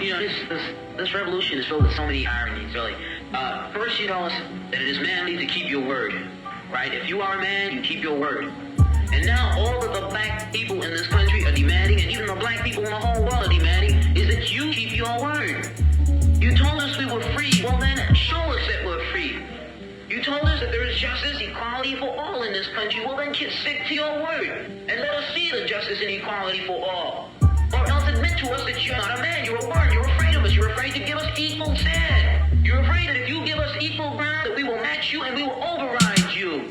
This revolution is filled with so many ironies, really. First, you know that it is manly to keep your word, right? If you are a man, you keep your word. And now all of the black people in this country are demanding, and even the black people in the whole world are demanding, is that you keep your word. You told us we were free. Well, then show us that we're free. You told us that there is justice, equality for all in this country. Well, then stick to your word and let us see the justice and equality for all. Or else admit to us that you're not a man, you're a bird, you're afraid of us, you're afraid to give us equal stand. You're afraid that if you give us equal ground, that we will match you and we will override you.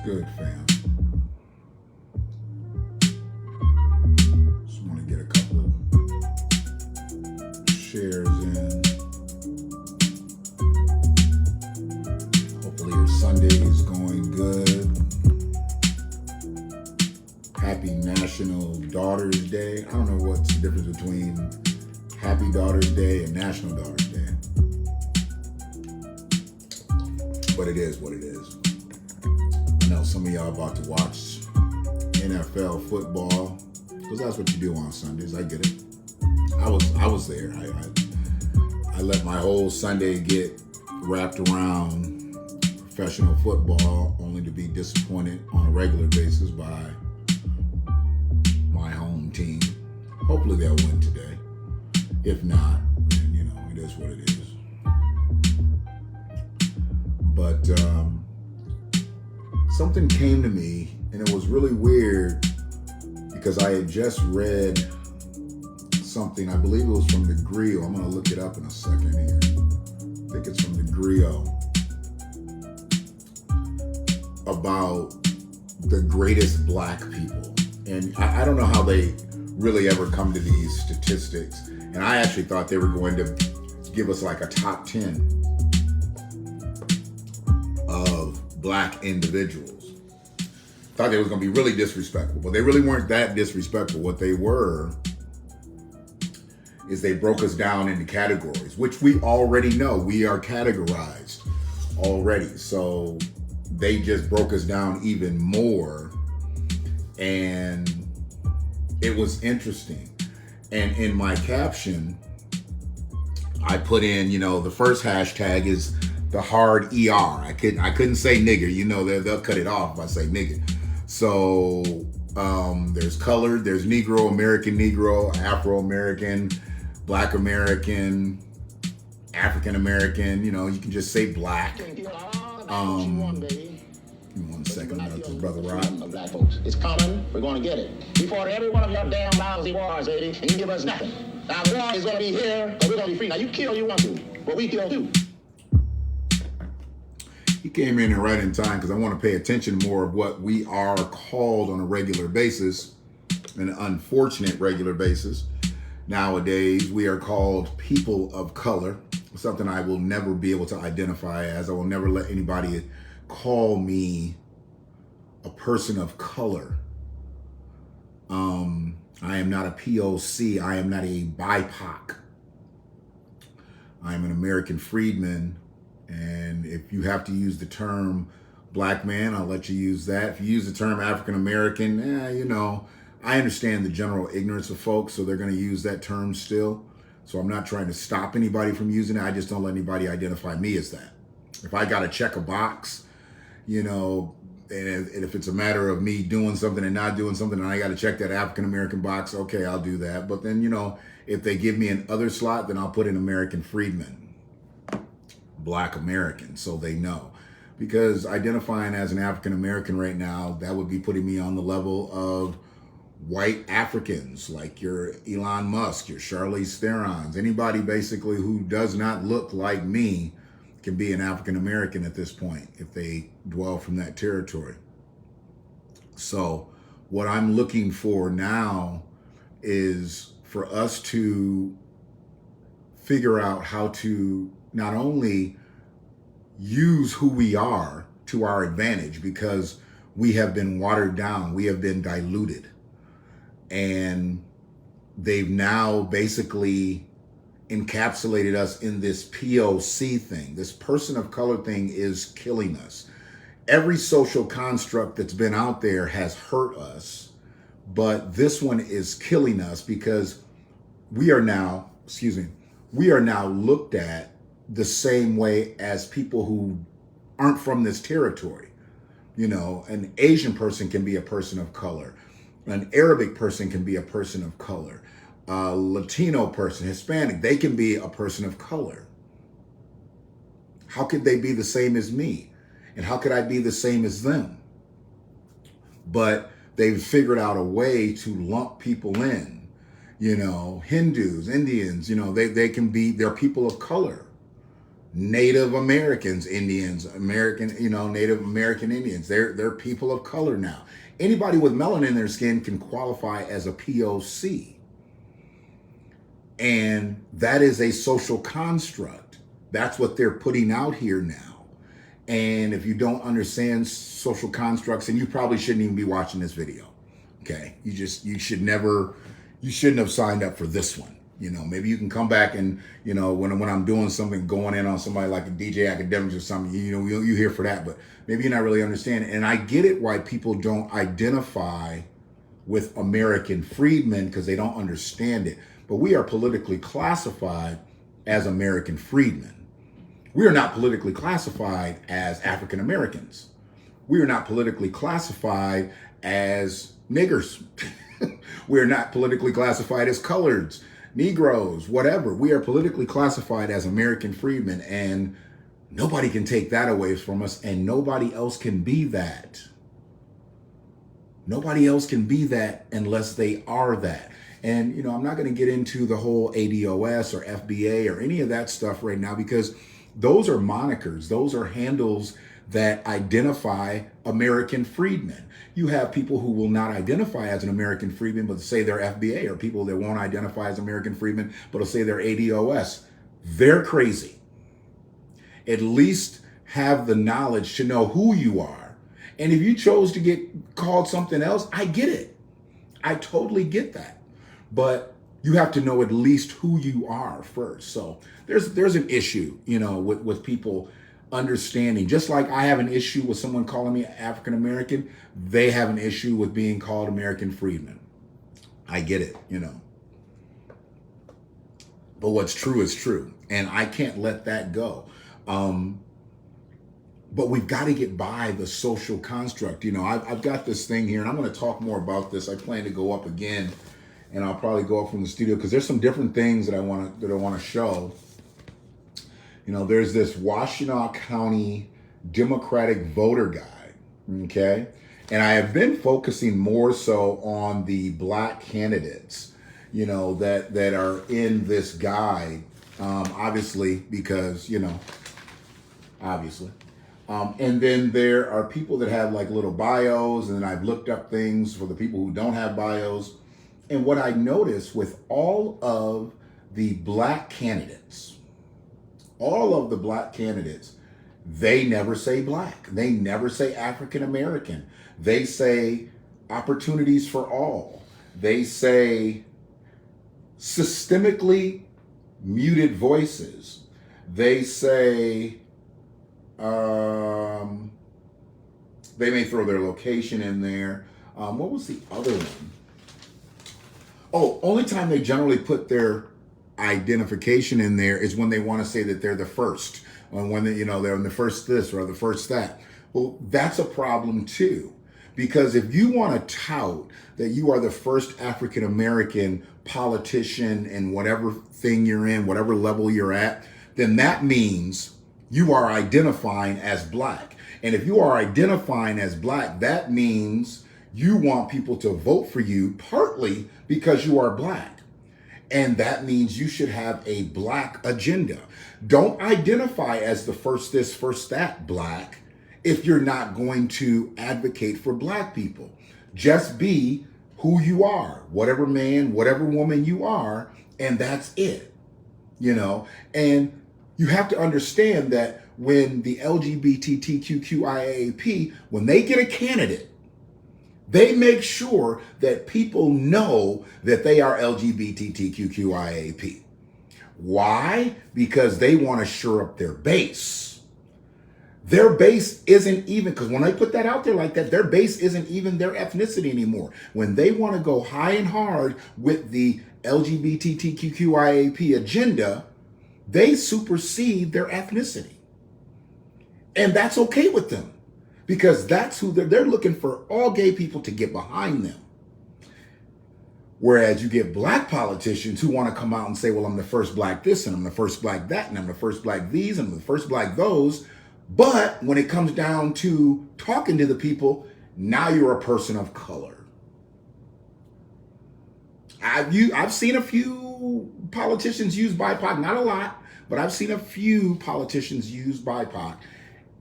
Good, fam. Just want to get a couple shares in. Hopefully your Sunday is going good. Happy National Daughters Day. I don't know what's the difference between Happy Daughters Day and National Daughters Day. But it is what it is. I know some of y'all about to watch NFL football because that's what you do on Sundays. I get it. I was there. I let my whole Sunday get wrapped around professional football, only to be disappointed on a regular basis by my home team. Hopefully they'll win today. If not, then you know it is what it is. But something came to me, and it was really weird because I had just read something. I believe it was from the Griot. I'm going to look it up in a second here. I think it's from the Griot about the greatest black people. And I don't know how they really ever come to these statistics. And I actually thought they were going to give us like a top 10 of black individuals. Thought they was going to be really disrespectful, but they really weren't that disrespectful. What they were is they broke us down into categories, which we already know. We are categorized already. So they just broke us down even more. And it was interesting. And in my caption, I put in, the first hashtag is the hard ER. I couldn't say nigger. They'll cut it off if I say nigger. So there's colored, there's Negro, American Negro, Afro-American, Black American, African American. You can just say black. Give me 1 second. That's his brother Rod. Black folks, it's coming. We're going to get it. We fought every one of your damn lousy wars, baby, and you give us nothing. Now the war is going to be here, but we're going to be free. Now you kill you want to, but we kill too. He came in right in time because I want to pay attention more of what we are called on a regular basis, an unfortunate regular basis. Nowadays, we are called people of color, something I will never be able to identify as. I will never let anybody call me a person of color. I am not a POC. I am not a BIPOC. I am an American Freedman. And if you have to use the term black man, I'll let you use that. If you use the term African American, I understand the general ignorance of folks, so they're going to use that term still. So I'm not trying to stop anybody from using it. I just don't let anybody identify me as that. If I got to check a box, and if it's a matter of me doing something and not doing something, and I got to check that African American box, okay, I'll do that. But then, if they give me an other slot, then I'll put in American Freedmen. Black American, so they know. Because identifying as an African American right now, that would be putting me on the level of white Africans like your Elon Musk, your Charlize Therons, anybody basically who does not look like me can be an African American at this point if they dwell from that territory. So what I'm looking for now is for us to figure out how to not only use who we are to our advantage, because we have been watered down, we have been diluted, and they've now basically encapsulated us in this POC thing. This person of color thing is killing us. Every social construct that's been out there has hurt us, but this one is killing us because we are now, we are now looked at the same way as people who aren't from this territory. You know, an Asian person can be a person of color. An Arabic person can be a person of color. A Latino person, Hispanic, they can be a person of color. How could they be the same as me? And how could I be the same as them? But they've figured out a way to lump people in. You know, Hindus, Indians, you know, they're people of color. Native Americans, Indians, Native American Indians, they're people of color now. Anybody with melanin in their skin can qualify as a POC. And that is a social construct. That's what they're putting out here now. And if you don't understand social constructs, and you probably shouldn't even be watching this video. Okay. You shouldn't have signed up for this one. You know, maybe you can come back and, you know, when I'm doing something, going in on somebody like a DJ Academics or something, you know, you here for that, but maybe you're not really understanding. And I get it why people don't identify with American freedmen, because they don't understand it. But we are politically classified as American freedmen. We are not politically classified as African Americans. We are not politically classified as niggers. We are not politically classified as coloreds, Negroes, whatever. We are politically classified as American freedmen, and nobody can take that away from us, and nobody else can be that. Nobody else can be that unless they are that. And, you know, I'm not going to get into the whole ADOS or FBA or any of that stuff right now, because those are monikers. Those are handles that identify American freedmen. You have people who will not identify as an American freedman, but say they're FBA, or people that won't identify as American freedmen, but will say they're ADOS. They're crazy. At least have the knowledge to know who you are. And if you chose to get called something else, I get it. I totally get that. But you have to know at least who you are first. So there's an issue, you know, with people understanding. Just like I have an issue with someone calling me African American, they have an issue with being called American freedman. I get it, you know. But what's true is true, and I can't let that go. But we've got to get by the social construct. You know, I've got this thing here, and I'm going to talk more about this. I plan to go up again, and I'll probably go up from the studio because there's some different things that I want to show. You know, there's this Washtenaw County Democratic voter guide, okay? And I have been focusing more so on the black candidates, you know, that are in this guide, obviously, because, you know, obviously. And then there are people that have like little bios, and then I've looked up things for the people who don't have bios. And what I noticed with all of the black candidates, they never say black. They never say African American. They say opportunities for all. They say systemically muted voices. They say, they may throw their location in there. What was the other one? Oh, only time they generally put their identification in there is when they want to say that they're the first, or when they, you know, they're in the first this or the first that. Well, that's a problem too, because if you want to tout that you are the first African American politician in whatever thing you're in, whatever level you're at, then that means you are identifying as black. And if you are identifying as black, that means You want people to vote for you partly because you are black. And that means you should have a black agenda. Don't identify as the first this, first that black if you're not going to advocate for black people. Just be who you are, whatever man, whatever woman you are, and that's it. You know, and you have to understand that when the LGBTQIAP, when they get a candidate, they make sure that people know that they are LGBTQIAP. Why? Because they want to shore up their base. Their base isn't even, because when they put that out there like that, their base isn't even their ethnicity anymore. When they want to go high and hard with the LGBTQIAP agenda, they supersede their ethnicity. And that's okay with them. Because that's who they're looking for, all gay people to get behind them. Whereas you get black politicians who want to come out and say, well, I'm the first black this, and I'm the first black that, and I'm the first black these, and I'm the first black those. But when it comes down to talking to the people, now you're a person of color. I've seen a few politicians use BIPOC, not a lot, but I've seen a few politicians use BIPOC,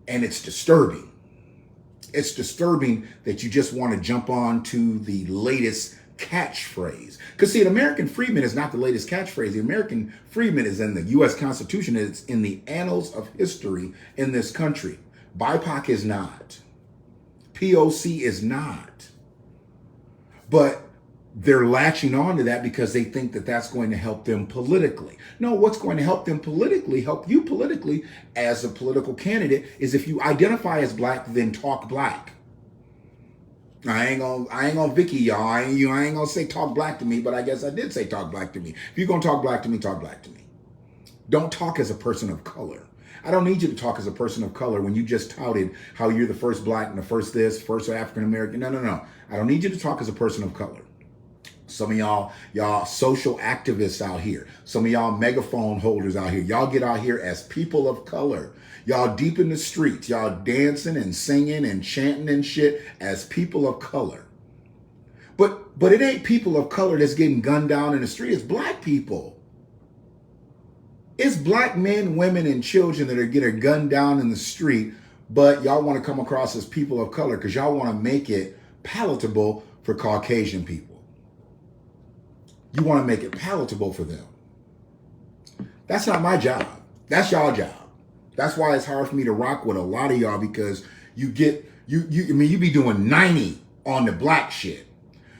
and it's disturbing. It's disturbing that you just want to jump on to the latest catchphrase. Because see, an American freedman is not the latest catchphrase. The American freedman is in the U.S. Constitution. It's in the annals of history in this country. BIPOC is not. POC is not. But they're latching on to that because they think that that's going to help them politically. No, what's going to help them politically, help you politically as a political candidate, is if you identify as black, then talk black. I ain't gonna Vicky y'all. I ain't gonna say talk black to me, but I guess I did say talk black to me. If you're gonna talk black to me, talk black to me. Don't talk as a person of color. I don't need you to talk as a person of color when you just touted how you're the first black and the first this, first African American. No. I don't need you to talk as a person of color. Some of y'all social activists out here. Some of y'all megaphone holders out here. Y'all get out here as people of color. Y'all deep in the streets. Y'all dancing and singing and chanting and shit as people of color. But it ain't people of color that's getting gunned down in the street. It's black people. It's black men, women, and children that are getting gunned down in the street. But y'all want to come across as people of color because y'all want to make it palatable for Caucasian people. You want to make it palatable for them. That's not my job. That's y'all job. That's why it's hard for me to rock with a lot of y'all, because you be doing 90 on the black shit.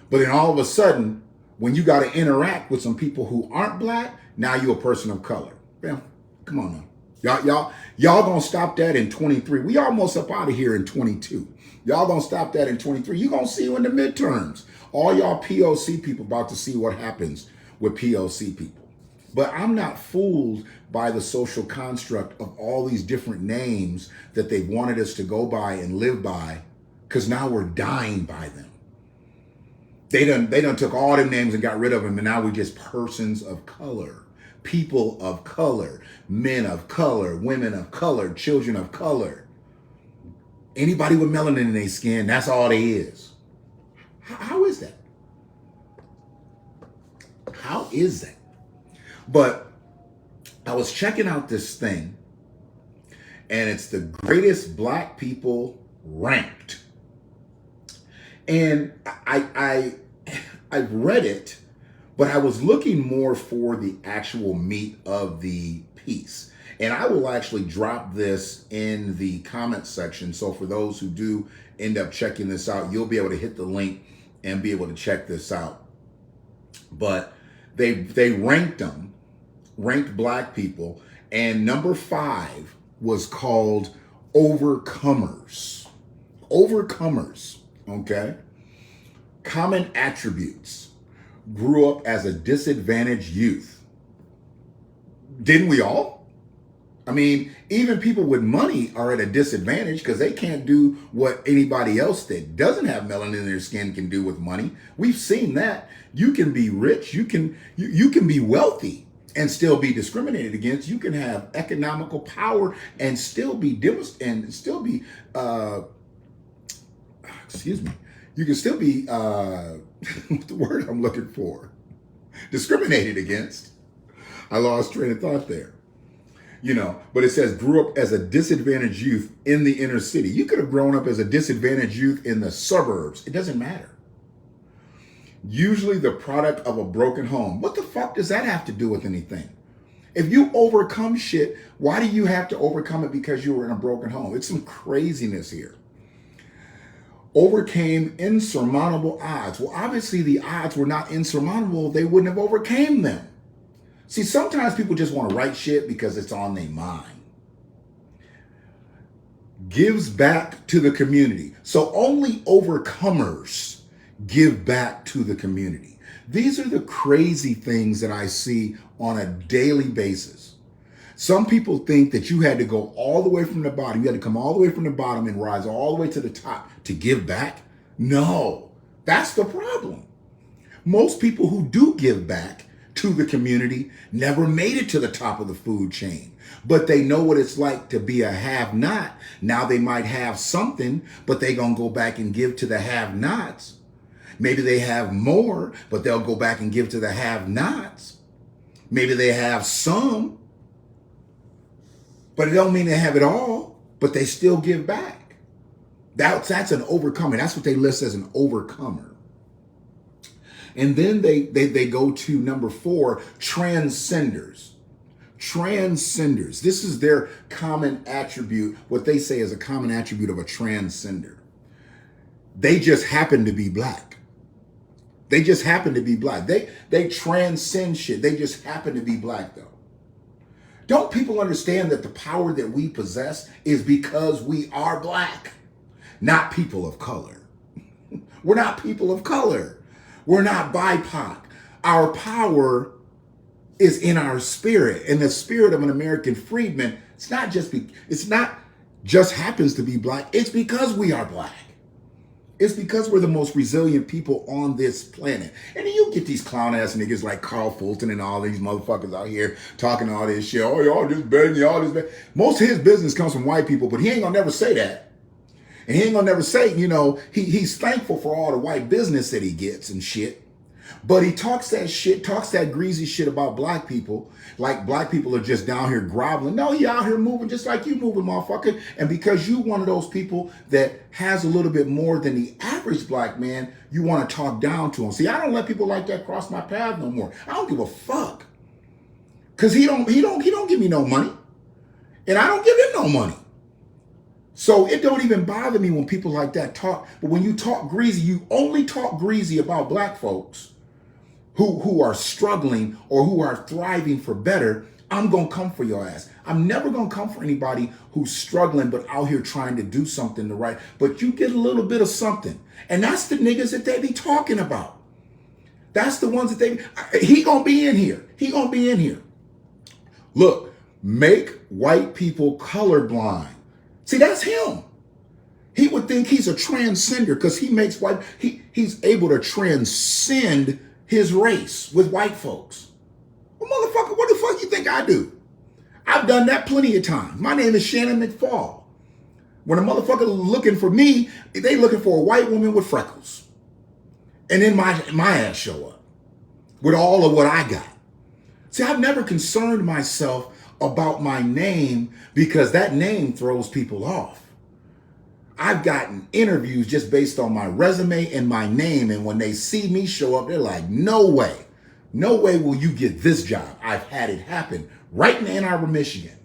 But then all of a sudden, when you got to interact with some people who aren't black, now you're a person of color. Yeah, come on now. Y'all gonna stop that in 23. We almost up out of here in 22. Y'all gonna stop that in 23. You gonna see you in the midterms. All y'all POC people about to see what happens with POC people. But I'm not fooled by the social construct of all these different names that they've wanted us to go by and live by, because now we're dying by them. They done took all them names and got rid of them, and now we're just persons of color, people of color, men of color, women of color, children of color. Anybody with melanin in their skin, that's all they is. How is that? How is that? But I was checking out this thing, and it's the greatest black people ranked. And I've read it, but I was looking more for the actual meat of the piece. And I will actually drop this in the comment section. So for those who do end up checking this out, you'll be able to hit the link and be able to check this out. But they ranked black people, and number 5 was called overcomers. Overcomers, okay? Common attributes. Grew up as a disadvantaged youth. Didn't we all? I mean, even people with money are at a disadvantage because they can't do what anybody else that doesn't have melanin in their skin can do with money. We've seen that. You can be rich, you can be wealthy and still be discriminated against. You can have economical power and still be You can still be, what's the word I'm looking for? Discriminated against. I lost train of thought there. You know, but it says grew up as a disadvantaged youth in the inner city. You could have grown up as a disadvantaged youth in the suburbs. It doesn't matter. Usually the product of a broken home. What the fuck does that have to do with anything? If you overcome shit, why do you have to overcome it because you were in a broken home? It's some craziness here. Overcame insurmountable odds. Well, obviously the odds were not insurmountable. They wouldn't have overcame them. See, sometimes people just want to write shit because it's on their mind. Gives back to the community. So only overcomers give back to the community. These are the crazy things that I see on a daily basis. Some people think that you had to go all the way from the bottom. You had to come all the way from the bottom and rise all the way to the top to give back. No, that's the problem. Most people who do give back to the community never made it to the top of the food chain, but they know what it's like to be a have-not. Now they might have something, but they gonna go back and give to the have-nots. Maybe they have more, but they'll go back and give to the have-nots. Maybe they have some, but it don't mean they have it all, but they still give back. That's an overcomer. That's what they list as an overcomer. And then they go to number 4, transcenders. Transcenders. This is their common attribute, what they say is a common attribute of a transcender. They just happen to be black. They just happen to be black. They transcend shit. They just happen to be black, though. Don't people understand that the power that we possess is because we are black, not people of color? We're not people of color. We're not BIPOC. Our power is in our spirit, and the spirit of an American freedman. It's not just happens to be black. It's because we are black. It's because we're the most resilient people on this planet. And then you get these clown ass niggas like Carl Fulton and all these motherfuckers out here talking all this shit. Oh, y'all just bad, y'all just bad. Most of his business comes from white people, but he ain't gonna never say that. And he ain't gonna never say, you know, he's thankful for all the white business that he gets and shit. But he talks that shit, talks that greasy shit about black people, like black people are just down here groveling. No, he out here moving just like you moving, motherfucker. And because you one of those people that has a little bit more than the average black man, you want to talk down to him. See, I don't let people like that cross my path no more. I don't give a fuck. Cause he don't give me no money. And I don't give him no money. So it don't even bother me when people like that talk. But when you talk greasy, you only talk greasy about black folks who are struggling or who are thriving for better. I'm going to come for your ass. I'm never going to come for anybody who's struggling but out here trying to do something to right. But you get a little bit of something. And that's the niggas that they be talking about. That's the ones that he going to be in here. He going to be in here. Look, make white people colorblind. See, that's him. He would think he's a transcender because he makes he's able to transcend his race with white folks. Well, motherfucker, what the fuck you think I do? I've done that plenty of times. My name is Shannon McFall. When a motherfucker looking for me, they looking for a white woman with freckles. And then my ass show up with all of what I got. See, I've never concerned myself about my name because that name throws people off. I've gotten interviews just based on my resume and my name. And when they see me show up, they're like, no way will you get this job. I've had it happen right in Ann Arbor, Michigan.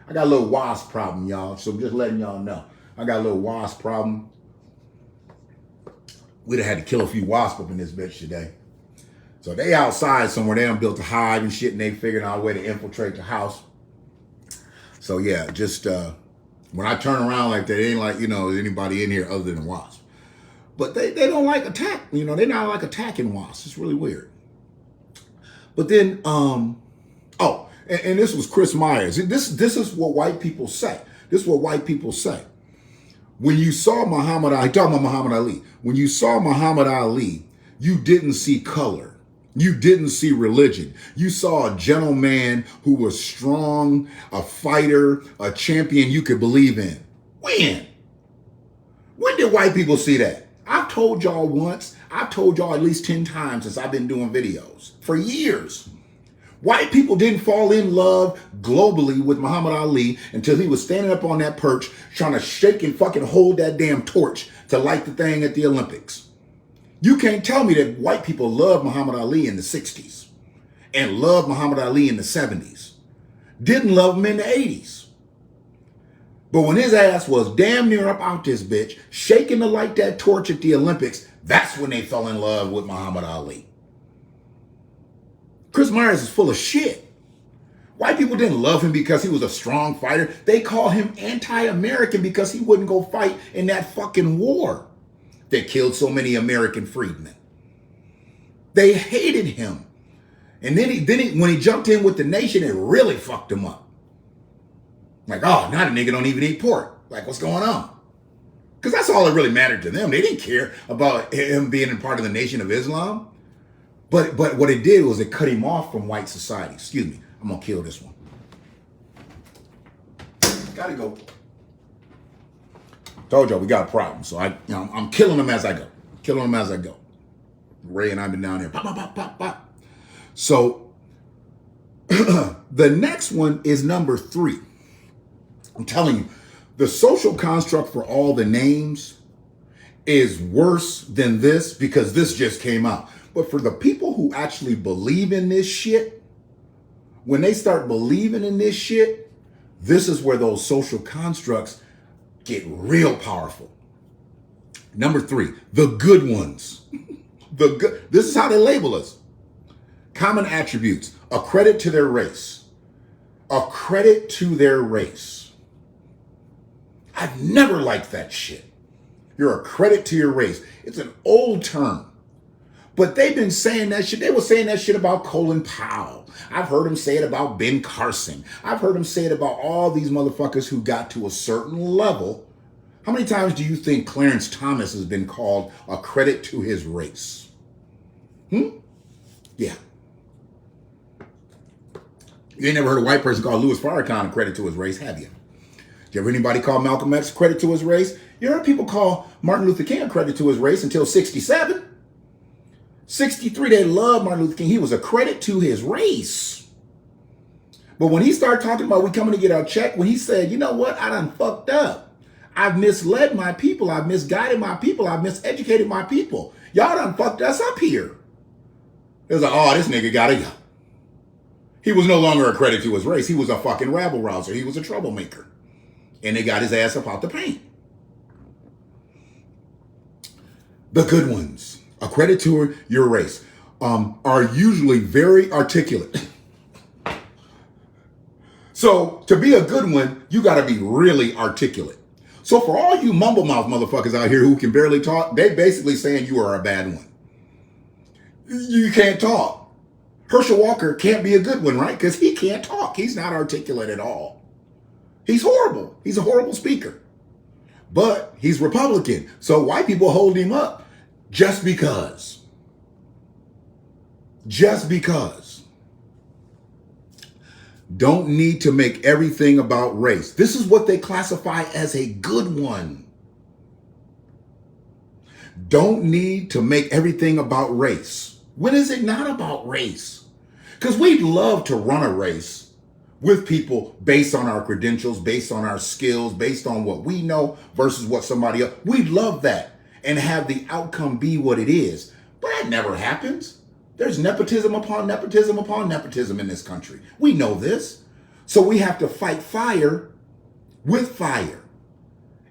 I got a little wasp problem, y'all. So I'm just letting y'all know. I got a little wasp problem. We'd have had to kill a few wasps up in this bitch today. So they outside somewhere. They done built a hive and shit, and they figured out a way to infiltrate the house. So yeah, just when I turn around like that, it ain't like, you know, anybody in here other than a wasp. But they don't like attack, you know, they're not like attacking wasps. It's really weird. But then, and this was Chris Myers. This is what white people say. This is what white people say. When you saw Muhammad Ali, talking about Muhammad Ali, when you saw Muhammad Ali, you didn't see color. You didn't see religion. You saw a gentleman who was strong, a fighter, a champion you could believe in. When? When did white people see that? I've told y'all once, I've told y'all at least 10 times since I've been doing videos for years. White people didn't fall in love globally with Muhammad Ali until he was standing up on that perch trying to shake and fucking hold that damn torch to light the thing at the Olympics. You can't tell me that white people loved Muhammad Ali in the 60s and loved Muhammad Ali in the 70s. Didn't love him in the 80s. But when his ass was damn near up out this bitch, shaking to light that torch at the Olympics, that's when they fell in love with Muhammad Ali. Chris Myers is full of shit. White people didn't love him because he was a strong fighter. They call him anti-American because he wouldn't go fight in that fucking war that killed so many American freedmen. They hated him. And then when he jumped in with the nation, it really fucked him up. Like, oh, now the nigga don't even eat pork. Like, what's going on? Because that's all that really mattered to them. They didn't care about him being a part of the Nation of Islam. But what it did was it cut him off from white society. Excuse me. I'm going to kill this one. Gotta go. Told y'all we got a problem. So I'm killing them as I go. Killing them as I go. Ray and I've been down here. Pop, pop, pop, pop, pop. So the next one is number 3. I'm telling you, the social construct for all the names is worse than this because this just came out. But for the people who actually believe in this shit, when they start believing in this shit, this is where those social constructs get real powerful. Number 3, the good ones. This is how they label us. Common attributes, a credit to their race. A credit to their race. I've never liked that shit. You're a credit to your race. It's an old term. But they've been saying that shit. They were saying that shit about Colin Powell. I've heard them say it about Ben Carson. I've heard them say it about all these motherfuckers who got to a certain level. How many times do you think Clarence Thomas has been called a credit to his race? Yeah. You ain't never heard a white person call Louis Farrakhan a credit to his race, have you? Did you ever anybody call Malcolm X a credit to his race? You heard people call Martin Luther King a credit to his race until 67. 63, they loved Martin Luther King. He was a credit to his race. But when he started talking about we coming to get our check, when he said, you know what, I done fucked up. I've misled my people. I've misguided my people. I've miseducated my people. Y'all done fucked us up here. It was like, oh, this nigga gotta go. He was no longer a credit to his race. He was a fucking rabble-rouser. He was a troublemaker. And they got his ass up out the paint. The good ones, a credit to your race, are usually very articulate. So to be a good one, you got to be really articulate. So for all you mumble mouth motherfuckers out here who can barely talk, they basically saying you are a bad one. You can't talk. Herschel Walker can't be a good one, right? Because he can't talk. He's not articulate at all. He's horrible. He's a horrible speaker. But he's Republican. So white people hold him up just because. Just because. Don't need to make everything about race. This is what they classify as a good one. Don't need to make everything about race. When is it not about race? Because we'd love to run a race with people based on our credentials, based on our skills, based on what we know versus what somebody else. We'd love that and have the outcome be what it is. But that never happens. There's nepotism upon nepotism upon nepotism in this country. We know this. So we have to fight fire with fire.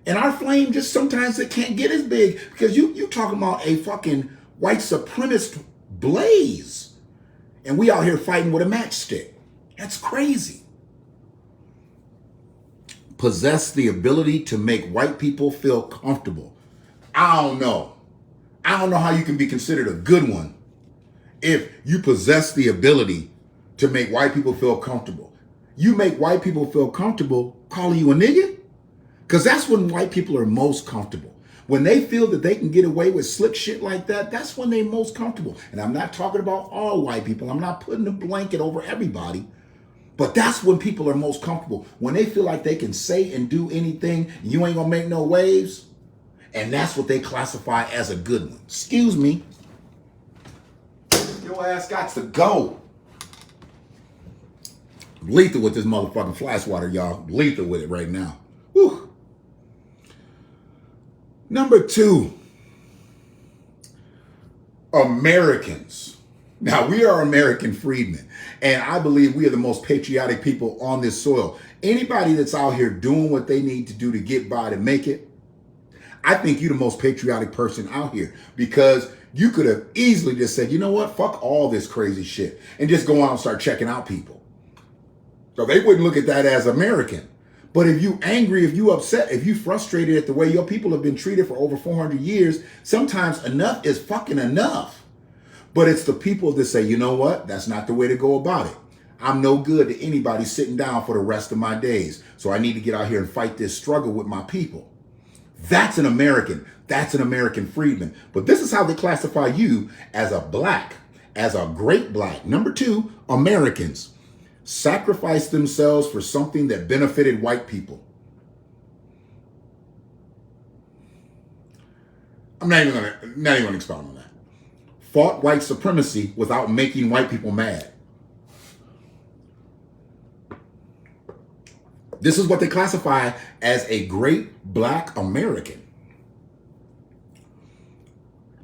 And our flame just sometimes it can't get as big because you talking about a fucking white supremacist blaze. And we out here fighting with a matchstick. That's crazy. Possess the ability to make white people feel comfortable. I don't know. I don't know how you can be considered a good one if you possess the ability to make white people feel comfortable. You make white people feel comfortable calling you a nigga? Because that's when white people are most comfortable. When they feel that they can get away with slick shit like that, that's when they're most comfortable. And I'm not talking about all white people. I'm not putting a blanket over everybody. But that's when people are most comfortable. When they feel like they can say and do anything, and you ain't gonna make no waves. And that's what they classify as a good one. Excuse me. Your ass got to go. Lethal with this motherfucking fly swatter, y'all. Lethal with it right now. Whew. Number 2. Americans. Now, we are American freedmen, and I believe we are the most patriotic people on this soil. Anybody that's out here doing what they need to do to get by to make it, I think you're the most patriotic person out here, because you could have easily just said, you know what, fuck all this crazy shit, and just go out and start checking out people. So they wouldn't look at that as American. But if you angry, if you upset, if you frustrated at the way your people have been treated for over 400 years, sometimes enough is fucking enough. But it's the people that say, you know what, that's not the way to go about it. I'm no good to anybody sitting down for the rest of my days. So I need to get out here and fight this struggle with my people. That's an American. That's an American freedman. But this is how they classify you: as a black, as a great black. Number 2, Americans sacrifice themselves for something that benefited white people. I'm not even gonna expound on that. Fought white supremacy without making white people mad. This is what they classify as a great black American.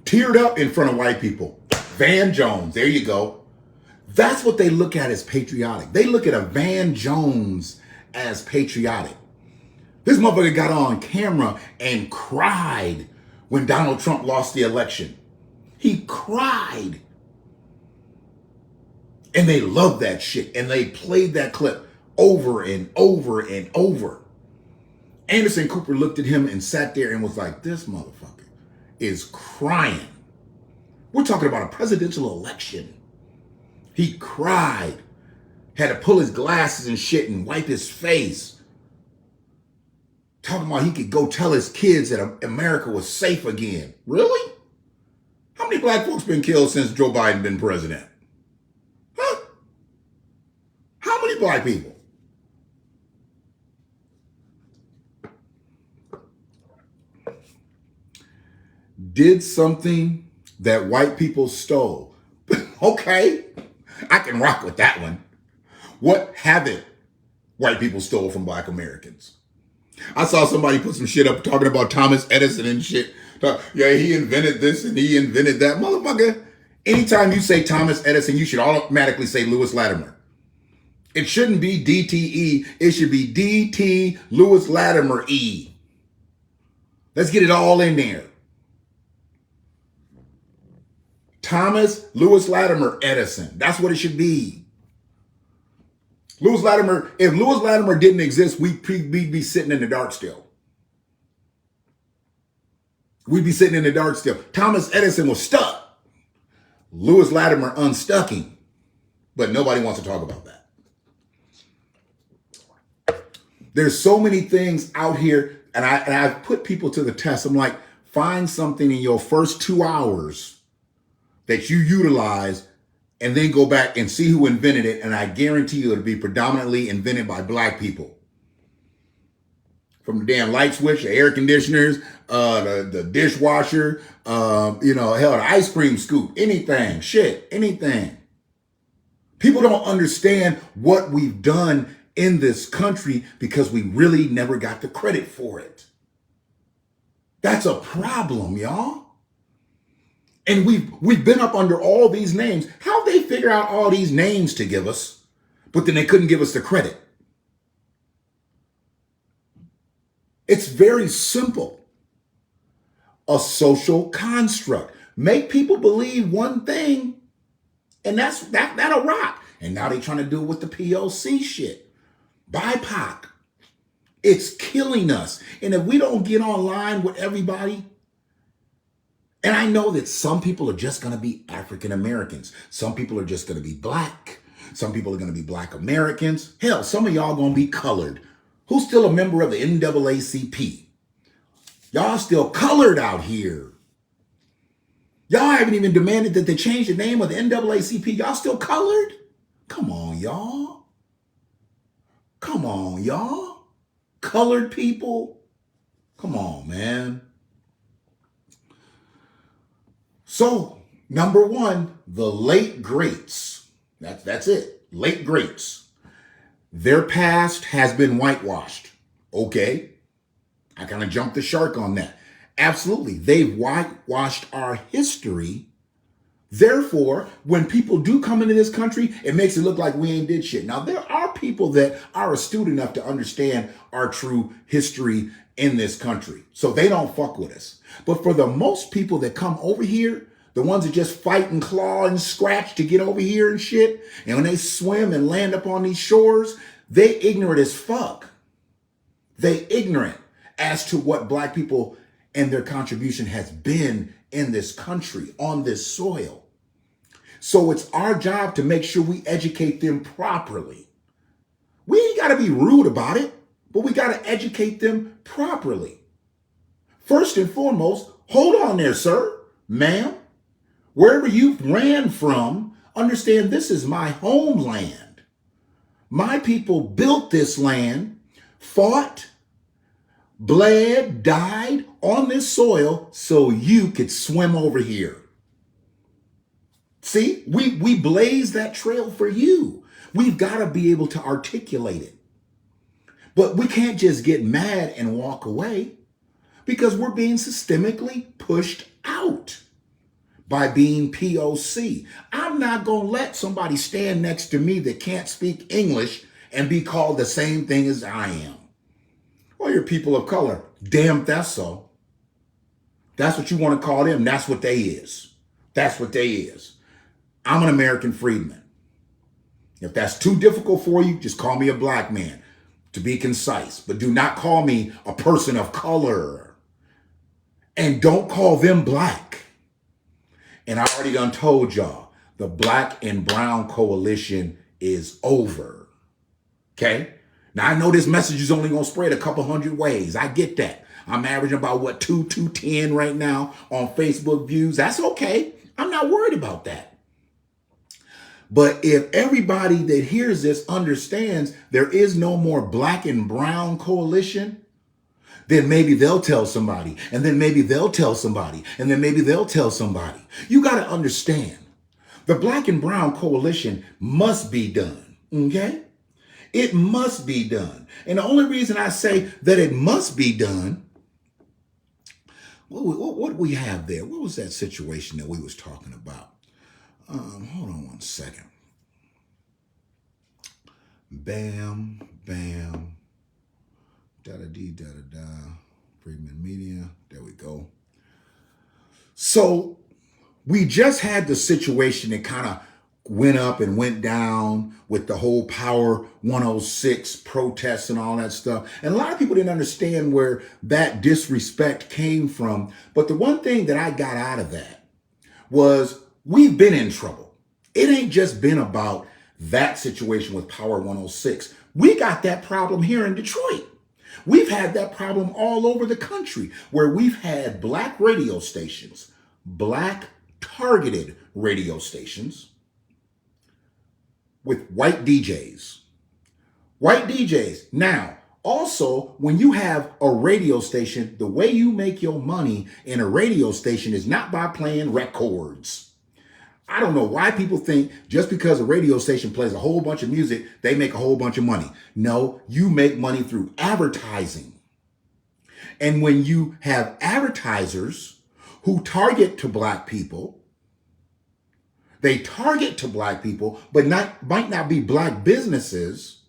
Teared up in front of white people. Van Jones, there you go. That's what they look at as patriotic. They look at a Van Jones as patriotic. This motherfucker got on camera and cried when Donald Trump lost the election. He cried. And they loved that shit. And they played that clip over and over and over. Anderson Cooper looked at him and sat there and was like, this motherfucker is crying. We're talking about a presidential election. He cried, had to pull his glasses and shit and wipe his face. Talking about he could go tell his kids that America was safe again. Really? How many black folks been killed since Joe Biden been president? Huh? How many black people? Did something that white people stole. Okay. I can rock with that one. What haven't white people stole from black Americans? I saw somebody put some shit up talking about Thomas Edison and shit. Yeah, he invented this and he invented that. Motherfucker, anytime you say Thomas Edison, you should automatically say Lewis Latimer. It shouldn't be DTE. It should be DT Lewis Latimer E. Let's get it all in there. Thomas Lewis Latimer Edison. That's what it should be. Lewis Latimer, if Lewis Latimer didn't exist, we'd be sitting in the dark still. We'd be sitting in the dark still. Thomas Edison was stuck. Lewis Latimer unstuck him. But nobody wants to talk about that. There's so many things out here, and I've put people to the test. I'm like, find something in your first 2 hours that you utilize, and then go back and see who invented it. And I guarantee you it'll be predominantly invented by black people. From the damn light switch, the air conditioners, the dishwasher, hell, the ice cream scoop, anything, shit, anything. People don't understand what we've done in this country because we really never got the credit for it. That's a problem, y'all. And we've been up under all these names. How'd they figure out all these names to give us, but then they couldn't give us the credit? It's very simple. A social construct. Make people believe one thing, and that'll rock. And now they're trying to do it with the POC shit. BIPOC. It's killing us. And if we don't get online with everybody, and I know that some people are just going to be African Americans. Some people are just going to be black. Some people are going to be black Americans. Hell, some of y'all going to be colored. Who's still a member of the NAACP? Y'all still colored out here. Y'all haven't even demanded that they change the name of the NAACP. Y'all still colored? Come on, y'all. Come on, y'all. Colored people. Come on, man. So, number one, the late greats. That's it. Late greats. Their past has been whitewashed. Okay. I kind of jumped the shark on that. Absolutely. They've whitewashed our history. Therefore, when people do come into this country, it makes it look like we ain't did shit. Now, there are people that are astute enough to understand our true history in this country. So they don't fuck with us. But for the most people that come over here, the ones that just fight and claw and scratch to get over here and shit, and when they swim and land up on these shores, they ignorant as fuck. They ignorant as to what black people and their contribution has been in this country, on this soil. So it's our job to make sure we educate them properly. We ain't got to be rude about it, but we got to educate them properly. First and foremost, hold on there, sir, ma'am. Wherever you ran from, understand this is my homeland. My people built this land, fought, bled, died on this soil so you could swim over here. See, we blaze that trail for you. We've got to be able to articulate it. But we can't just get mad and walk away because we're being systemically pushed out by being POC. I'm not going to let somebody stand next to me that can't speak English and be called the same thing as I am. Well, you're people of color. Damn, that's so. That's what you want to call them. That's what they is. That's what they is. I'm an American freedman. If that's too difficult for you, just call me a black man, to be concise. But do not call me a person of color. And don't call them black. And I already done told y'all, the black and brown coalition is over. Okay? Now, I know this message is only going to spread a couple hundred ways. I get that. I'm averaging about, 210 right now on Facebook views. That's okay. I'm not worried about that. But if everybody that hears this understands there is no more black and brown coalition, then maybe they'll tell somebody, and then maybe they'll tell somebody, and then maybe they'll tell somebody. You got to understand, the black and brown coalition must be done, okay? It must be done. And the only reason I say that it must be done, what we have there? What was that situation that we was talking about? Hold on one second. Bam, bam, da-da-dee, da-da-da, Freedmen Media, there we go. So we just had the situation that kind of went up and went down with the whole Power 106 protests and all that stuff. And a lot of people didn't understand where that disrespect came from. But the one thing that I got out of that was we've been in trouble. It ain't just been about that situation with Power 106. We got that problem here in Detroit. We've had that problem all over the country where we've had black radio stations, black targeted radio stations with white DJs. White DJs. Now, also, when you have a radio station, the way you make your money in a radio station is not by playing records. I don't know why people think just because a radio station plays a whole bunch of music, they make a whole bunch of money. No, you make money through advertising. And when you have advertisers who target to black people, they target to black people, but might not be black businesses,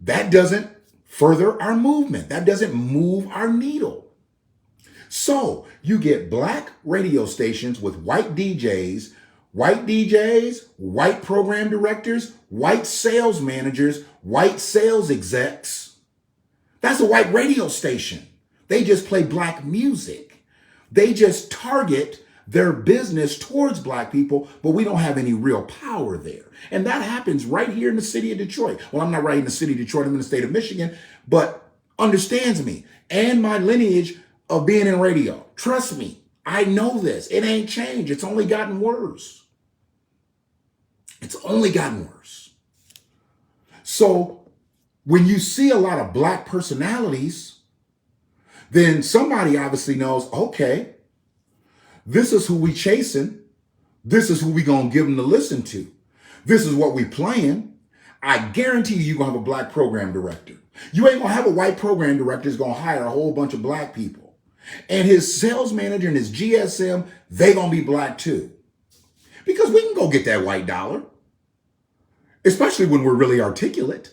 that doesn't further our movement. That doesn't move our needle. So you get black radio stations with white DJs, white program directors, white sales managers, white sales execs. That's a white radio station. They just play black music. They just target their business towards black people, but we don't have any real power there. And that happens right here in the city of Detroit. Well, I'm not right in the city of Detroit, I'm in the state of Michigan, but understands me and my lineage of being in radio. Trust me, I know this. It ain't changed. It's only gotten worse. It's only gotten worse. So when you see a lot of black personalities, then somebody obviously knows, okay, This is who we chasing. This is who we gonna give them to listen to. This is what we playing. I guarantee you're gonna have a black program director. You ain't gonna have a white program director that's gonna hire a whole bunch of black people. And his sales manager and his GSM, they gonna be black too. Because we can go get that white dollar. Especially when we're really articulate.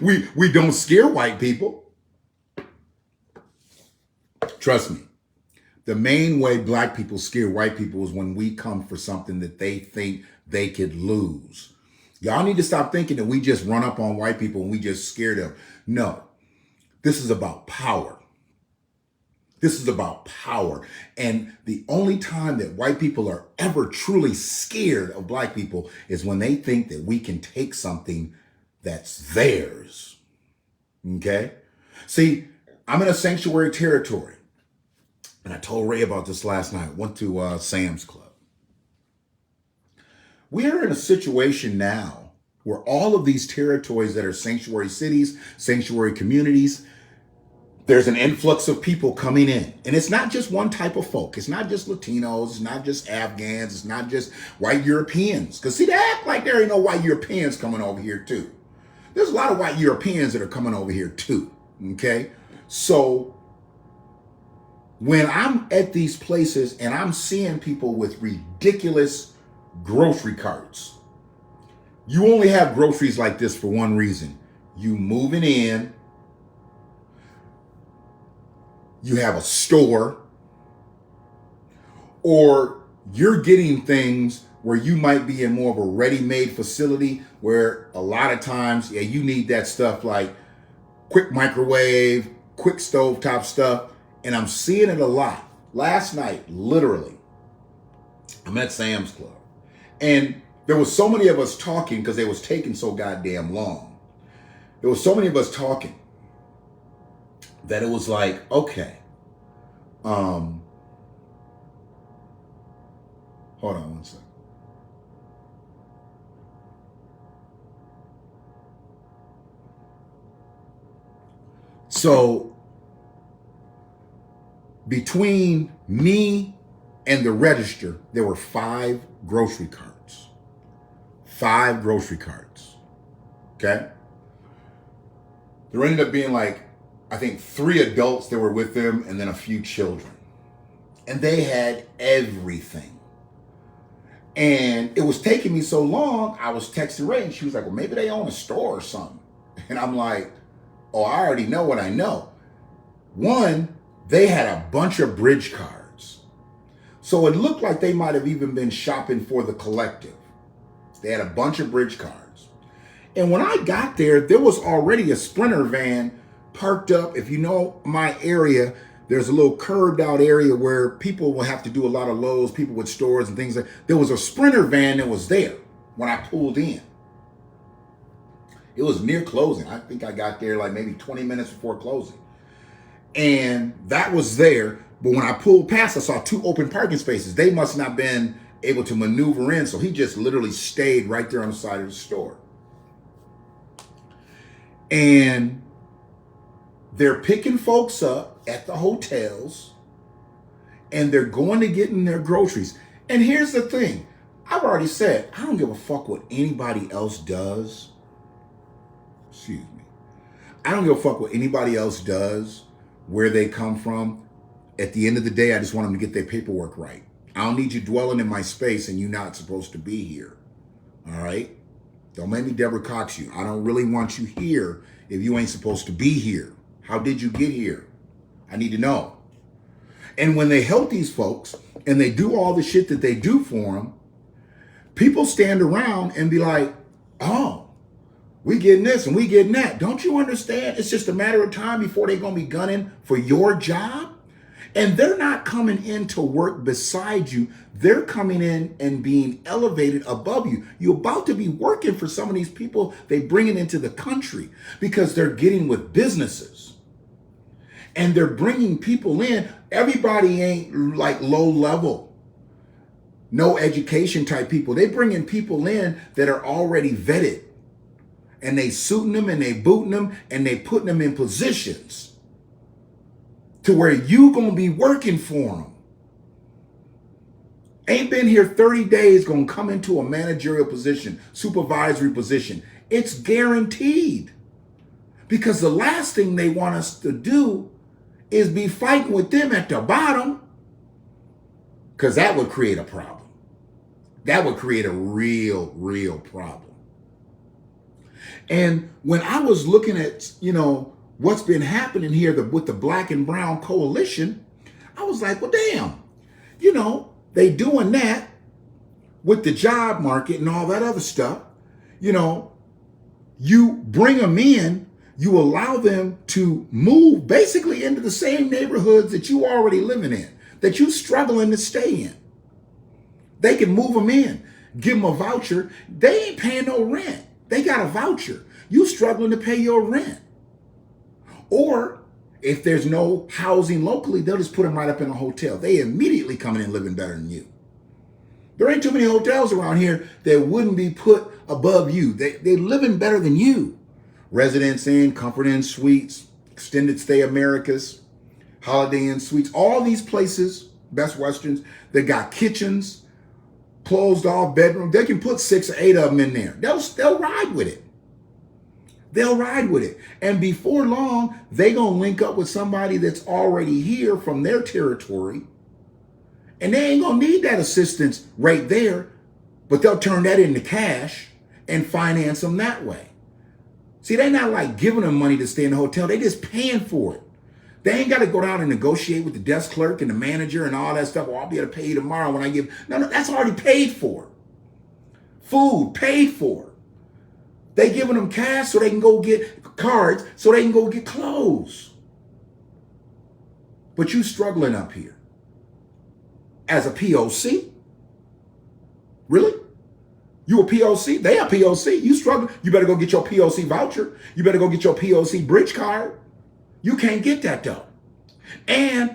We don't scare white people. Trust me. The main way black people scare white people is when we come for something that they think they could lose. Y'all need to stop thinking that we just run up on white people and we just scare them. No, this is about power. This is about power. And the only time that white people are ever truly scared of black people is when they think that we can take something that's theirs. Okay? See, I'm in a sanctuary territory. And I told Ray about this last night. Went to Sam's Club. We are in a situation now where all of these territories that are sanctuary cities, sanctuary communities, there's an influx of people coming in. And it's not just one type of folk. It's not just Latinos. It's not just Afghans. It's not just white Europeans. Because see, they act like there ain't no white Europeans coming over here too. There's a lot of white Europeans that are coming over here too. Okay? So when I'm at these places and I'm seeing people with ridiculous grocery carts, you only have groceries like this for one reason. You moving in, you have a store, or you're getting things where you might be in more of a ready-made facility where a lot of times, yeah, you need that stuff like quick microwave, quick stovetop stuff. And I'm seeing it a lot. Last night, literally, I'm at Sam's Club. And there was so many of us talking because it was taking so goddamn long. There was so many of us talking that it was like, okay, hold on one second. So between me and the register, there were 5 grocery carts. 5 grocery carts. Okay? There ended up being like, I think 3 adults that were with them and then a few children. And they had everything. And it was taking me so long, I was texting Ray and she was like, well, maybe they own a store or something. And I'm like, oh, I already know what I know. One, they had a bunch of bridge cards. So it looked like they might have even been shopping for the collective. They had a bunch of bridge cards. And when I got there, there was already a Sprinter van parked up. If you know my area, there's a little curved out area where people will have to do a lot of loads, people with stores and things. There was a Sprinter van that was there when I pulled in. It was near closing. I think I got there like maybe 20 minutes before closing. And that was there. But when I pulled past, I saw 2 open parking spaces. They must not have been able to maneuver in. So he just literally stayed right there on the side of the store. And they're picking folks up at the hotels and they're going to get in their groceries. And here's the thing. I've already said, I don't give a fuck what anybody else does. Excuse me. I don't give a fuck what anybody else does, where they come from. At the end of the day, I just want them to get their paperwork right. I don't need you dwelling in my space and you're not supposed to be here. All right? Don't make me Deborah Cox you. I don't really want you here if you ain't supposed to be here. How did you get here? I need to know. And when they help these folks and they do all the shit that they do for them, people stand around and be like, oh, we getting this and we getting that. Don't you understand? It's just a matter of time before they're going to be gunning for your job. And they're not coming in to work beside you. They're coming in and being elevated above you. You're about to be working for some of these people they bring it into the country because they're getting with businesses. And they're bringing people in. Everybody ain't like low level, no education type people. They bringing people in that are already vetted. And they suiting them and they booting them and they putting them in positions to where you gonna be working for them. ain't been here 30 days gonna come into a managerial position, supervisory position. It's guaranteed. Because the last thing they want us to do is be fighting with them at the bottom, because that would create a problem. That would create a real problem. And when I was looking at, what's been happening here with the Black and Brown coalition, I was like, well, damn, they doing that with the job market and all that other stuff. You bring them in, you allow them to move basically into the same neighborhoods that you already living in, that you struggling to stay in. They can move them in, give them a voucher. They ain't paying no rent. They got a voucher. You struggling to pay your rent. Or if there's no housing locally, they'll just put them right up in a hotel. They immediately coming in living better than you. There ain't too many hotels around here that wouldn't be put above you. They living better than you. Residence Inn, Comfort Inn Suites, Extended Stay Americas, Holiday Inn Suites, all these places, Best Westerns, they got kitchens, closed off bedroom. They can put 6 or 8 of them in there. They'll ride with it. They'll ride with it. And before long, they gonna link up with somebody that's already here from their territory. And they ain't gonna need that assistance right there, but they'll turn that into cash and finance them that way. See, they're not like giving them money to stay in the hotel. They just paying for it. They ain't got to go down and negotiate with the desk clerk and the manager and all that stuff. Oh, I'll be able to pay you tomorrow when I give. No, that's already paid for. Food paid for. They giving them cash so they can go get cards, so they can go get clothes. But you struggling up here as a POC? Really? You a POC? They a POC. You struggling? You better go get your POC voucher. You better go get your POC bridge card. You can't get that though. And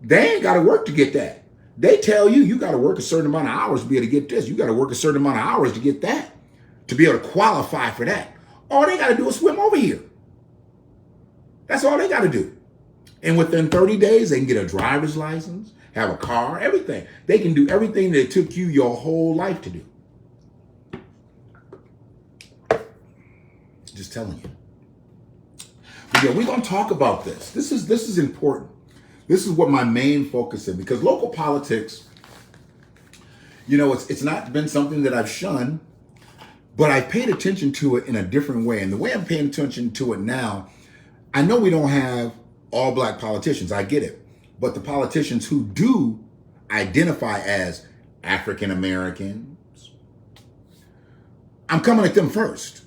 they ain't got to work to get that. They tell you got to work a certain amount of hours to be able to get this. You got to work a certain amount of hours to get that, to be able to qualify for that. All they got to do is swim over here. That's all they got to do. And within 30 days, they can get a driver's license, have a car, everything. They can do everything that it took you your whole life to do. Just telling you. But yeah, we're going to talk about this. This is important. This is what my main focus is, because local politics, it's not been something that I've shunned, but I paid attention to it in a different way. And the way I'm paying attention to it now, I know we don't have all Black politicians. I get it. But the politicians who do identify as African Americans, I'm coming at them first.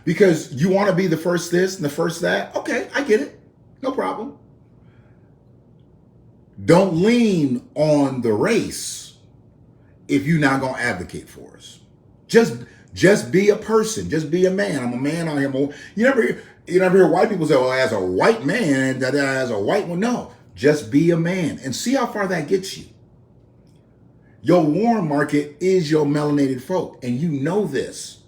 Because you want to be the first this and the first that. Okay, I get it. No problem. Don't lean on the race if you're not going to advocate for us. Just be a person. Just be a man. I'm a man out here. You never hear white people say, well, as a white man, that as a white one. No, just be a man and see how far that gets you. Your warm market is your melanated folk, and you know this.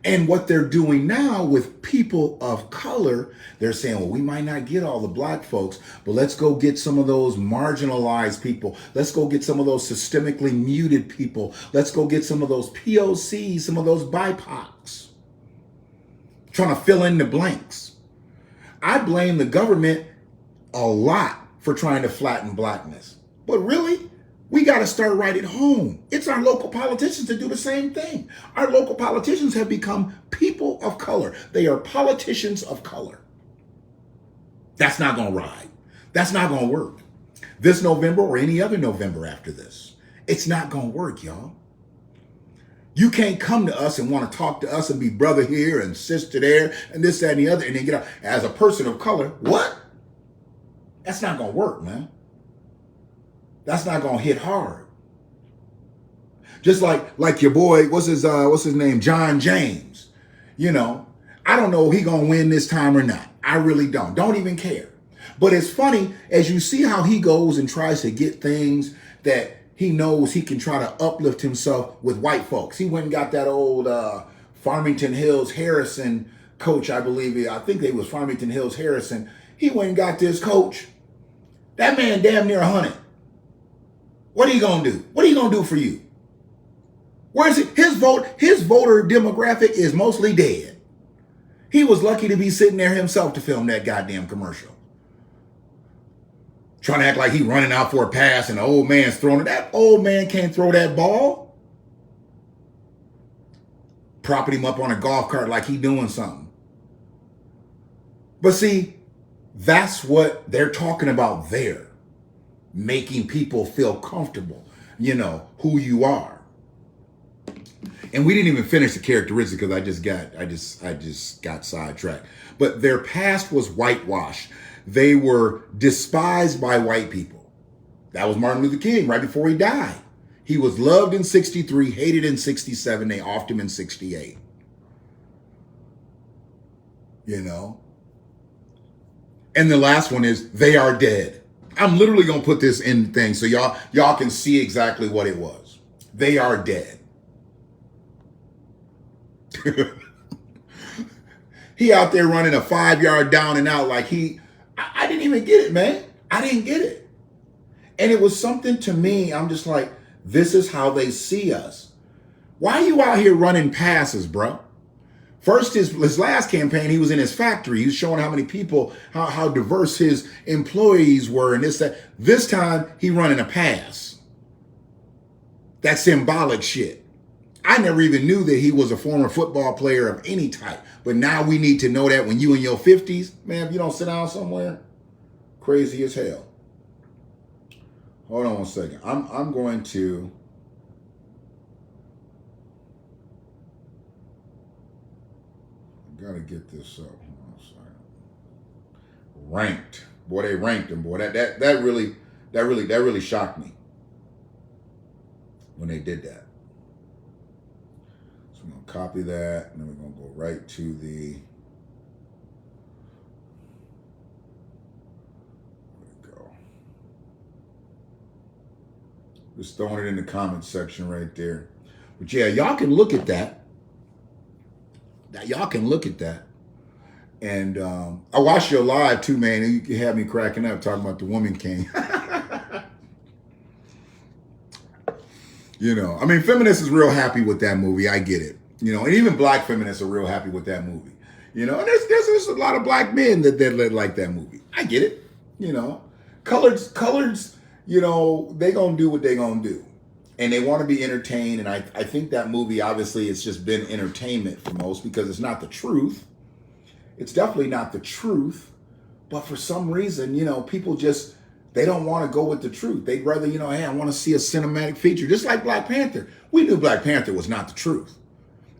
And what they're doing now with people of color, they're saying, well, we might not get all the Black folks, but let's go get some of those marginalized people. Let's go get some of those systemically muted people. Let's go get some of those POCs, some of those BIPOCs. Trying to fill in the blanks. I blame the government a lot for trying to flatten Blackness. But really, we got to start right at home. It's our local politicians to do the same thing. Our local politicians have become people of color. They are politicians of color. That's not going to ride. That's not going to work. This November or any other November after this, it's not going to work, y'all. You can't come to us and want to talk to us and be brother here and sister there and this, that, and the other, and then get out as a person of color. What? That's not going to work, man. That's not gonna hit hard. Just like your boy, what's his name, John James. I don't know if he gonna win this time or not. I really don't. Don't even care. But it's funny as you see how he goes and tries to get things that he knows he can try to uplift himself with white folks. He went and got that old Farmington Hills Harrison coach, I believe. I think they was Farmington Hills Harrison. He went and got this coach. That man damn near 100. What are you going to do? What are you going to do for you? Where is it? His voter demographic is mostly dead. He was lucky to be sitting there himself to film that goddamn commercial. Trying to act like he running out for a pass and the old man's throwing it. That old man can't throw that ball. Propping him up on a golf cart like he doing something. But see, that's what they're talking about there. Making people feel comfortable, you know, who you are. And we didn't even finish the characteristics because I just got sidetracked. But their past was whitewashed. They were despised by white people. That was Martin Luther King right before he died. He was loved in 63, hated in 67. They offed him in 68. You know? And the last one is, they are dead. I'm literally going to put this in things so y'all can see exactly what it was. They are dead. He out there running a 5-yard down and out like I didn't even get it, man. I didn't get it. And it was something to me, I'm just like, this is how they see us. Why are you out here running passes, bro? First, his last campaign, he was in his factory. He was showing how many people, how diverse his employees were and this, that. This time, he running a pass. That's symbolic shit. I never even knew that he was a former football player of any type. But now we need to know that when you in your 50s, man, if you don't sit down somewhere, crazy as hell. Hold on one second. I'm going to... Gotta get this up. Hold on a second. Ranked. Boy, they ranked him, boy. That really shocked me when they did that. So we're gonna copy that, and then we're gonna go right to the... There we go. Just throwing it in the comments section right there. But yeah, y'all can look at that. Y'all can look at that. And I watched your live too, man. And you had me cracking up talking about the Woman King. You know, I mean, feminists is real happy with that movie. I get it. You know, and even black feminists are real happy with that movie. You know, and there's a lot of black men that like that movie. I get it. You know, coloreds, you know, they gonna do what they gonna do. And they want to be entertained. And I think that movie, obviously, it's just been entertainment for most because it's not the truth. It's definitely not the truth. But for some reason, you know, people just, they don't want to go with the truth. They'd rather, you know, hey, I want to see a cinematic feature. Just like Black Panther. We knew Black Panther was not the truth.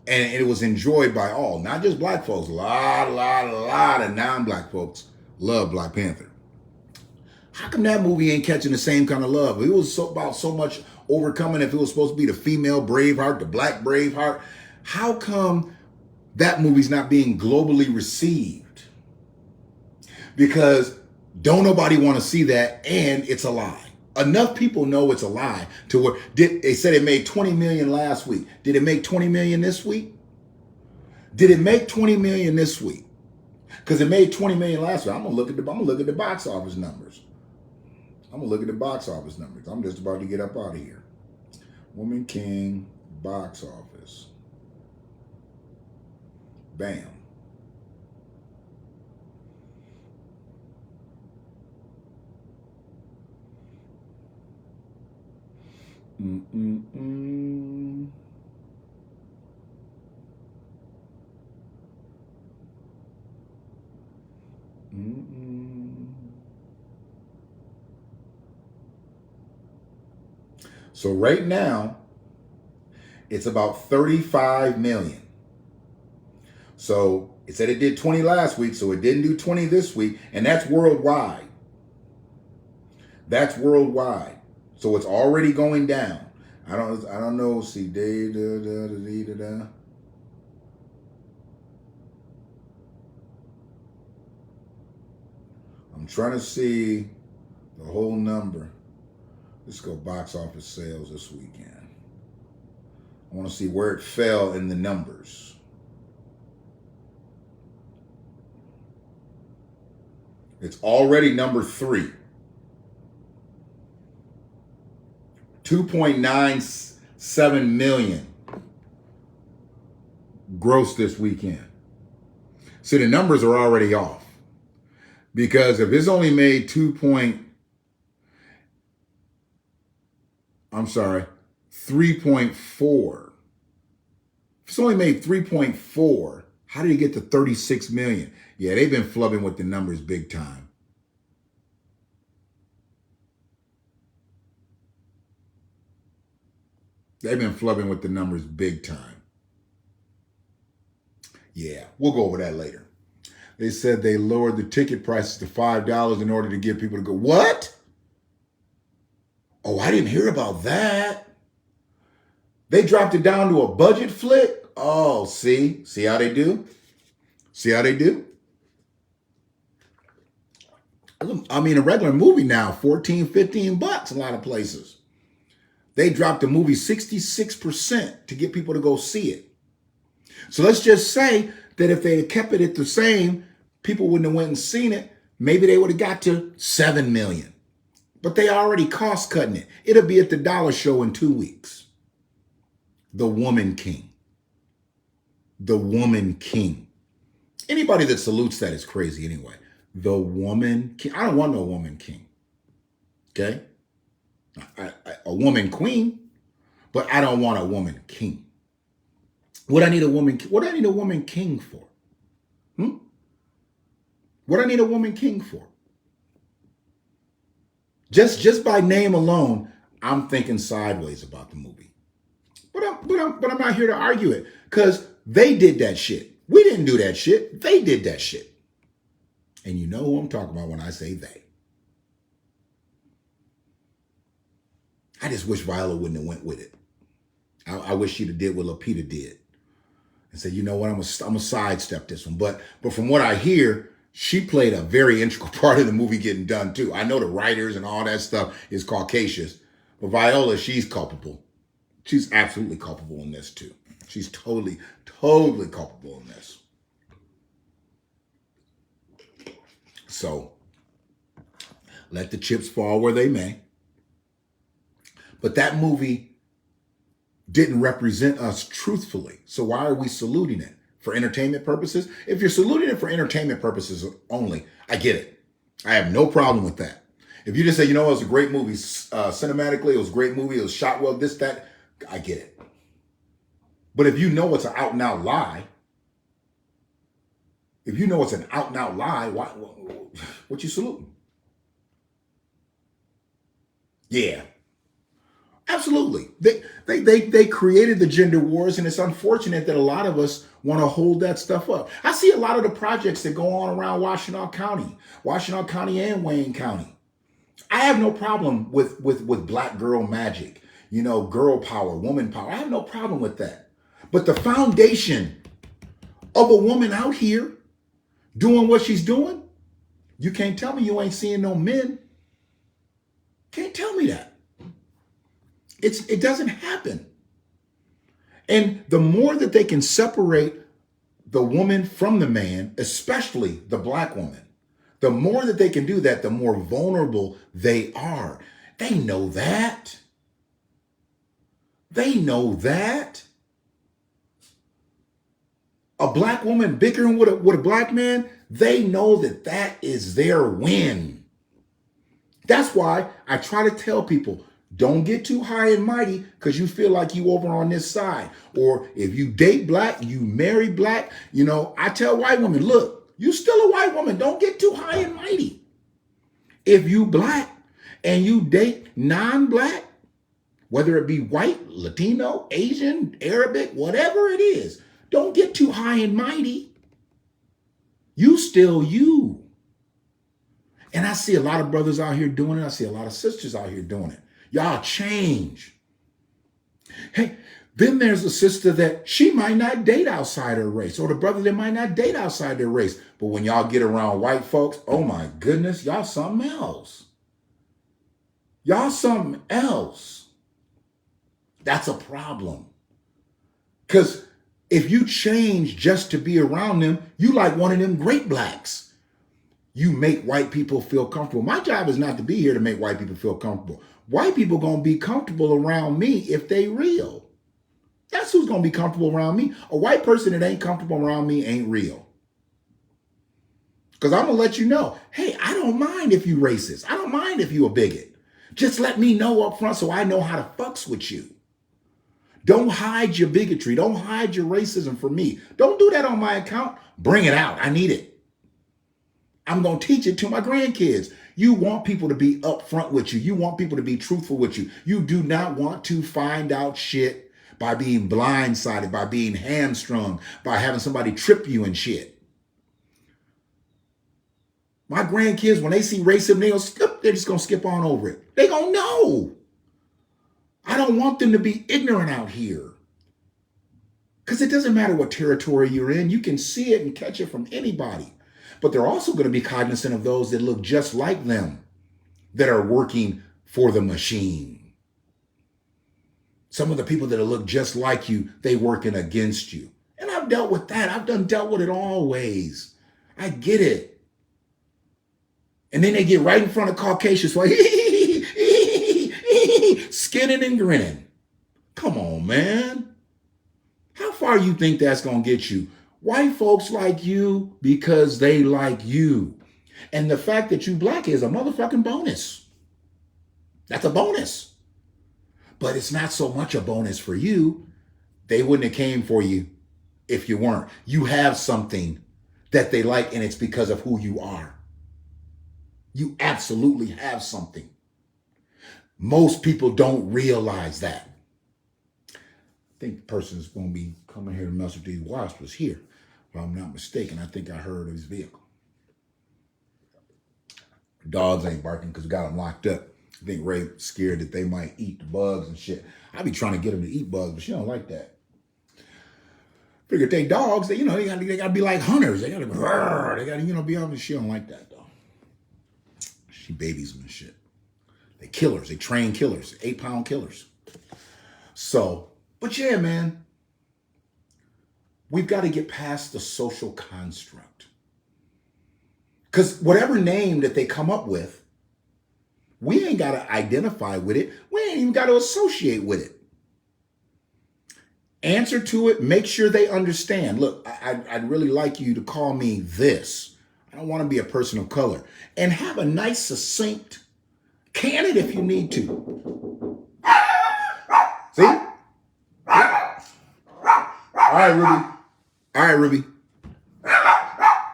And it was enjoyed by all, not just black folks. A lot of non-black folks love Black Panther. How come that movie ain't catching the same kind of love? It was about so much overcoming. If it was supposed to be the female Braveheart, the black Braveheart, how come that movie's not being globally received? Because don't nobody want to see that, and it's a lie. Enough people know it's a lie to where they said it made 20 million last week. Did it make 20 million this week? Did it make 20 million this week? Because it made 20 million last week. I'm gonna look at the box office numbers. I'm just about to get up out of here. Woman King box office. Bam. So right now, it's about 35 million. So it said it did 20 last week, so it didn't do 20 this week, and that's worldwide. That's worldwide. So it's already going down. I don't know. See, I'm trying to see the whole number. Let's go box office sales this weekend. I want to see where it fell in the numbers. It's already number 3. 2.97 million gross this weekend. See, the numbers are already off. Because if it's only made 3.4. If it's only made 3.4, how did it get to 36 million? Yeah, they've been flubbing with the numbers big time. They've been flubbing with the numbers big time. Yeah, we'll go over that later. They said they lowered the ticket prices to $5 in order to get people to go. What? Oh, I didn't hear about that. They dropped it down to a budget flick. Oh, see how they do? See how they do? I mean, a regular movie now, 14, 15 bucks a lot of places. They dropped the movie 66% to get people to go see it. So let's just say that if they had kept it at the same, people wouldn't have went and seen it. Maybe they would have got to 7 million. But they already cost cutting it. It'll be at the dollar show in 2 weeks. The Woman King. The Woman King. Anybody that salutes that is crazy anyway. The Woman King. I don't want no Woman King. Okay? A woman queen, but I don't want a woman king. What I need a woman king for? What I need a woman king for? Just by name alone, I'm thinking sideways about the movie. But I'm not here to argue it because they did that shit. We didn't do that shit. They did that shit. And you know who I'm talking about when I say they. I just wish Viola wouldn't have went with it. I wish she'd have did what Lupita did and said, you know what, I'm gonna sidestep this one. But from what I hear, she played a very integral part of the movie getting done too. I know the writers and all that stuff is Caucasians, but Viola, she's culpable. She's absolutely culpable in this too. She's totally culpable in this. So let the chips fall where they may. But that movie didn't represent us truthfully. So why are we saluting it? For entertainment purposes? If you're saluting it for entertainment purposes only, I get it. I have no problem with that. If you just say, you know, it was a great movie, cinematically, it was a great movie, it was shot well, this, that, I get it. But if you know it's an out and out lie, what you saluting? Yeah. Absolutely. They created the gender wars, and it's unfortunate that a lot of us want to hold that stuff up. I see a lot of the projects that go on around Washington County and Wayne County. I have no problem with black girl magic, you know, girl power, woman power. I have no problem with that. But the foundation of a woman out here doing what she's doing, you can't tell me you ain't seeing no men. Can't tell me that. It doesn't happen. And the more that they can separate the woman from the man, especially the black woman, the more that they can do that, the more vulnerable they are. They know that. They know that. A black woman bickering with a black man, they know that that is their win. That's why I try to tell people, don't get too high and mighty because you feel like you over on this side. Or if you date black, you marry black. You know, I tell white women, look, you still a white woman. Don't get too high and mighty. If you black and you date non-black, whether it be white, Latino, Asian, Arabic, whatever it is, don't get too high and mighty. You still you. And I see a lot of brothers out here doing it. I see a lot of sisters out here doing it. Y'all change. Hey, then there's a sister that she might not date outside her race, or the brother that might not date outside their race. But when y'all get around white folks, oh my goodness, y'all something else. Y'all something else. That's a problem. Because if you change just to be around them, you like one of them great blacks. you make white people feel comfortable. My job is not to be here to make white people feel comfortable. White people going to be comfortable around me if they real. That's who's going to be comfortable around me. A white person that ain't comfortable around me ain't real. Because I'm going to let you know, hey, I don't mind if you racist. I don't mind if you a bigot. Just let me know up front so I know how to fucks with you. Don't hide your bigotry. Don't hide your racism from me. Don't do that on my account. Bring it out. I need it. I'm going to teach it to my grandkids. You want people to be upfront with you. You want people to be truthful with you. You do not want to find out shit by being blindsided, by being hamstrung, by having somebody trip you and shit. My grandkids, when they see racism, they're just going to skip on over it. They're going to know. I don't want them to be ignorant out here. Because it doesn't matter what territory you're in. You can see it and catch it from anybody. But they're also going to be cognizant of those that look just like them, that are working for the machine. Some of the people that look just like you, they working against you. And I've dealt with that. I've dealt with it always. I get it. And then they get right in front of Caucasians like, skinning and grinning. Come on, man. How far you think that's going to get you? White folks like you because they like you. And the fact that you black is a motherfucking bonus. That's a bonus. But it's not so much a bonus for you. They wouldn't have came for you if you weren't. You have something that they like, and it's because of who you are. You absolutely have something. Most people don't realize that. I think the person that's going to be coming here to mess with these wasps was here. If I'm not mistaken, I think I heard of his vehicle. Dogs ain't barking because we got them locked up. I think Ray's scared that they might eat the bugs and shit. I be trying to get them to eat bugs, but she don't like that. Figure if they dogs, they gotta be like hunters. They gotta be out and she don't like that though. She babies them and shit. They killers. They train killers. 8-pound killers. So, but yeah, man. We've got to get past the social construct. Because whatever name that they come up with, we ain't got to identify with it. We ain't even got to associate with it. Answer to it. Make sure they understand. Look, I'd really like you to call me this. I don't want to be a person of color. And have a nice, succinct, can it if you need to. See? All right, Ruby.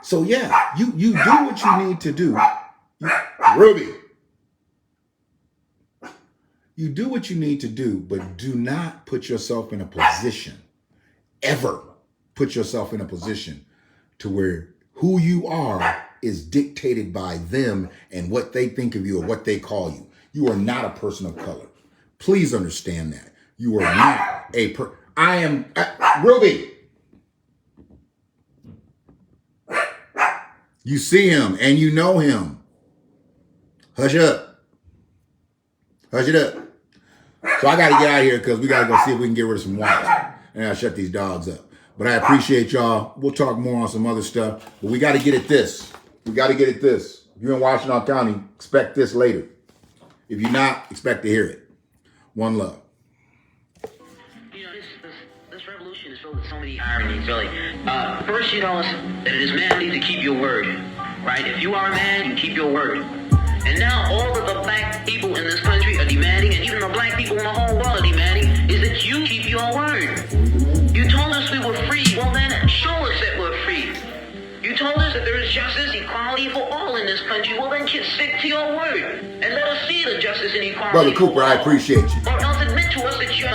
So yeah, you do what you need to do. Ruby. You do what you need to do, but do not put yourself in a position, ever put yourself in a position to where who you are is dictated by them and what they think of you or what they call you. You are not a person of color. Please understand that. You are not a I am Ruby. You see him and you know him. Hush up. Hush it up. So I got to get out of here because we got to go see if we can get rid of some whites. And I'll shut these dogs up. But I appreciate y'all. We'll talk more on some other stuff. But we got to get at this. We got to get at this. If you're in Washington County, expect this later. If you're not, expect to hear it. One love. You know, this revolution is filled with so many ironies, really. First, you know that it is manly to keep your word, right? If you are a man, you keep your word. And now all of the black people in this country are demanding, and even the black people in the whole world are demanding, is that you keep your word. You told us we were free. Well, then show us that we're free. You told us that there is justice, equality for all in this country. Well, then stick to your word and let us see the justice and equality. Brother Cooper, I appreciate you. Or else admit to us that you're